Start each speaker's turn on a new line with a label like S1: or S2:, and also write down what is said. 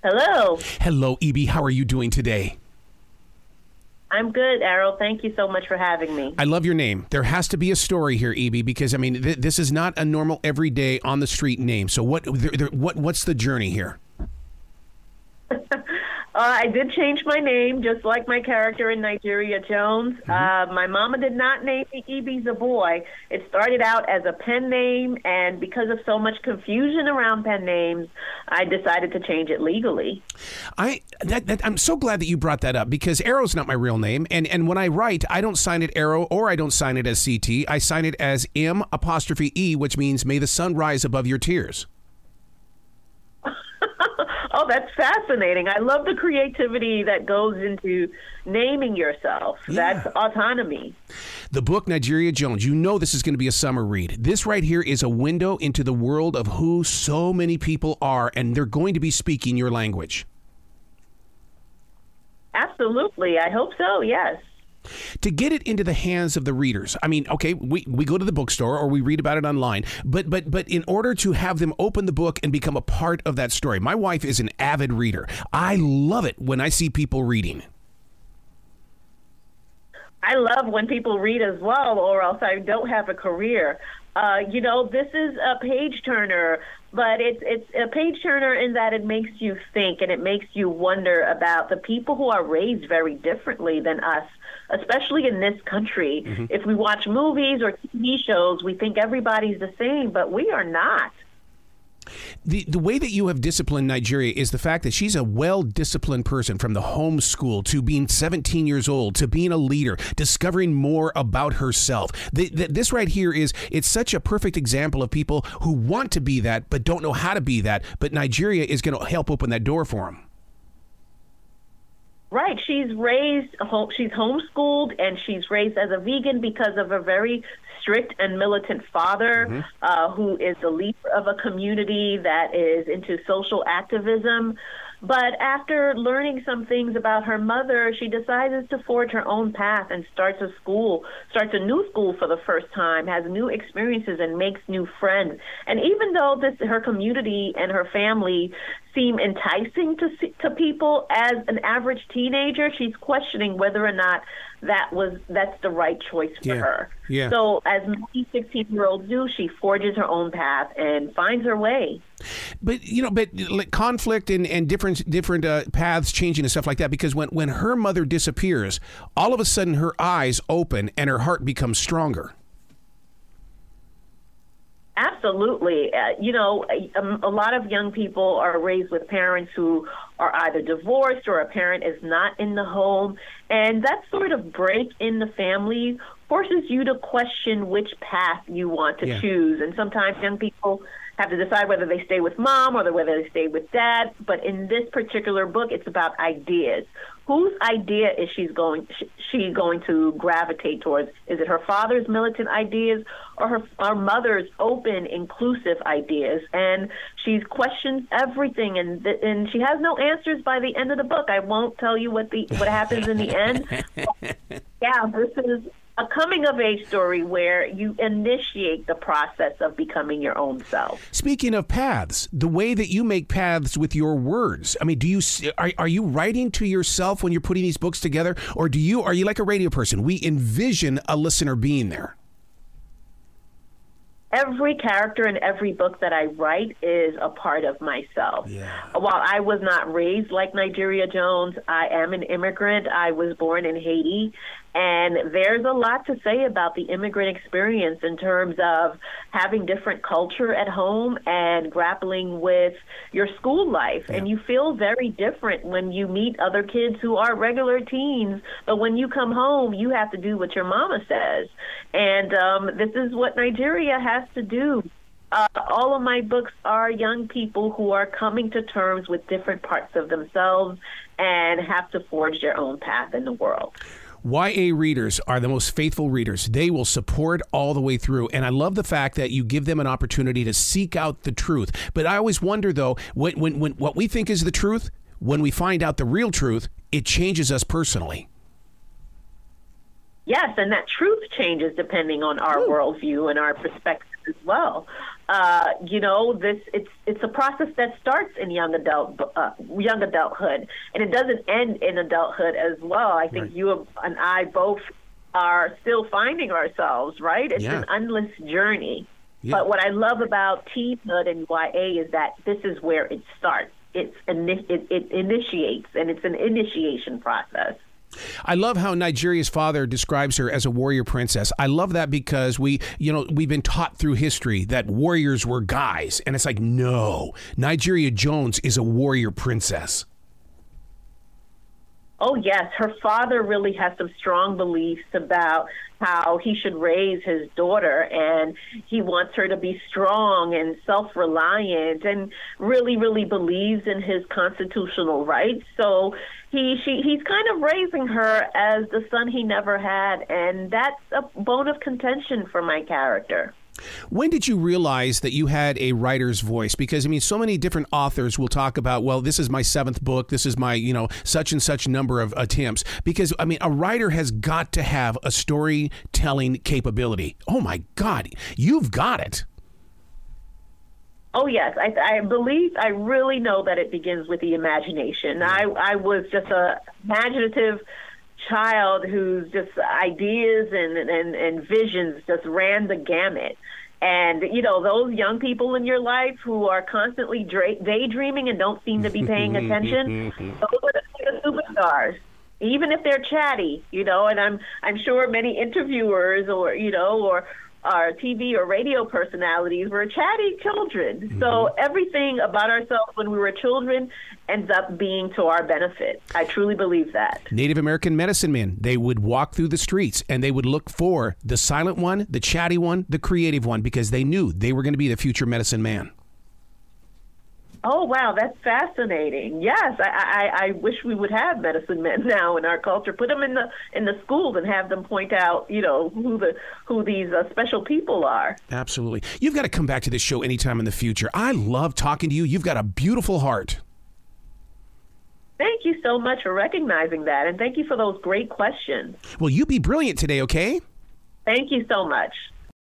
S1: Hello.
S2: Hello, Ibi. How are you doing today?
S1: I'm good, Errol. Thank you so much for having me.
S2: I love your name. There has to be a story here, Ibi, because, I mean, this is not a normal, everyday, on-the-street name. So what's the journey here?
S1: I did change my name, just like my character in Nigeria Jones. My mama did not name me Ibi Zoboi. It started out as a pen name, and because of so much confusion around pen names, I decided to change it legally.
S2: I'm so glad that you brought that up, because Arrow's not my real name, and when I write, I don't sign it Arrow or I don't sign it as CT. I sign it as M''E, which means may the sun rise above your tears.
S1: Oh, that's fascinating. I love the creativity that goes into naming yourself. Yeah. That's autonomy.
S2: The book, Nigeria Jones, you know this is going to be a summer read. This right here is a window into the world of who so many people are, and they're going to be speaking your language.
S1: Absolutely. I hope so, yes.
S2: To get it into the hands of the readers, I mean, okay, we go to the bookstore or we read about it online, but in order to have them open the book and become a part of that story, my wife is an avid reader. I love it when I see people reading.
S1: I love when people read as well, or else I don't have a career. This is a page turner, but it's a page turner in that it makes you think and it makes you wonder about the people who are raised very differently than us, especially in this country. Mm-hmm. If we watch movies or TV shows, we think everybody's the same, but we are not.
S2: The way that you have disciplined Nigeria is the fact that she's a well-disciplined person, from the homeschool to being 17 years old to being a leader, discovering more about herself. This right here it's such a perfect example of people who want to be that but don't know how to be that, but Nigeria is going to help open that door for them.
S1: Right. She's homeschooled, and she's raised as a vegan because of a very strict and militant father, who is the leader of a community that is into social activism. But after learning some things about her mother, she decides to forge her own path and starts a new school for the first time, has new experiences, and makes new friends. And even though her community and her family seem enticing to people as an average teenager, she's questioning whether or not that's the right choice for her. Yeah. So as many 16-year-olds do, she forges her own path and finds her way.
S2: But like conflict and different paths changing and stuff like that, because when her mother disappears, all of a sudden her eyes open and her heart becomes stronger.
S1: Absolutely. A lot of young people are raised with parents who are either divorced or a parent is not in the home. And that sort of break in the family forces you to question which path you want to choose. And sometimes young people have to decide whether they stay with mom or whether they stay with dad. But in this particular book, it's about ideas. Whose idea is she going to gravitate towards? Is it her father's militant ideas or her mother's open, inclusive ideas? And she questions everything, and she has no answers by the end of the book. I won't tell you what happens in the end. Yeah, this is a coming-of-age story where you initiate the process of becoming your own self.
S2: Speaking of paths, the way that you make paths with your words, I mean, are you writing to yourself when you're putting these books together, or are you like a radio person? We envision a listener being there.
S1: Every character in every book that I write is a part of myself. Yeah. While I was not raised like Nigeria Jones, I am an immigrant. I was born in Haiti, and there's a lot to say about the immigrant experience in terms of having different culture at home and grappling with your school life. Yeah. And you feel very different when you meet other kids who are regular teens, but when you come home, you have to do what your mama says. And this is what Nigeria has to do. All of my books are young people who are coming to terms with different parts of themselves and have to forge their own path in the world.
S2: YA readers are the most faithful readers. They will support all the way through. And I love the fact that you give them an opportunity to seek out the truth. But I always wonder, though, when what we think is the truth, when we find out the real truth, it changes us personally. Yes,
S1: and that truth changes depending on our worldview and our perspective as well. It's a process that starts in young adulthood, and it doesn't end in adulthood as well. I think you and I both are still finding ourselves, right? It's an endless journey. Yeah. But what I love about teenhood and YA is that this is where it starts. It initiates, and it's an initiation process.
S2: I love how Nigeria's father describes her as a warrior princess. I love that because we've been taught through history that warriors were guys, and it's like, no, Nigeria Jones is a warrior princess.
S1: Oh, yes. Her father really has some strong beliefs about how he should raise his daughter, and he wants her to be strong and self-reliant and really, really believes in his constitutional rights. So he's kind of raising her as the son he never had, and that's a bone of contention for my character.
S2: When did you realize that you had a writer's voice? Because, I mean, so many different authors will talk about, well, this is my 7th book. This is my, such and such number of attempts. Because, I mean, a writer has got to have a storytelling capability. Oh, my God, you've got it.
S1: Oh, yes. I really know that it begins with the imagination. I was just a imaginative child whose just ideas and visions just ran the gamut. And, those young people in your life who are constantly daydreaming and don't seem to be paying attention, those are the superstars, even if they're chatty, and I'm sure many interviewers or our TV or radio personalities were chatty children. Mm-hmm. So everything about ourselves when we were children ends up being to our benefit. I truly believe that.
S2: Native American medicine men, they would walk through the streets and they would look for the silent one, the chatty one, the creative one, because they knew they were going to be the future medicine man.
S1: Oh, wow, that's fascinating. Yes, I wish we would have medicine men now in our culture. Put them in the schools and have them point out, who these special people are.
S2: Absolutely. You've got to come back to this show anytime in the future. I love talking to you. You've got a beautiful heart.
S1: Thank you so much for recognizing that, and thank you for those great questions.
S2: Well, you be brilliant today, okay?
S1: Thank you so much.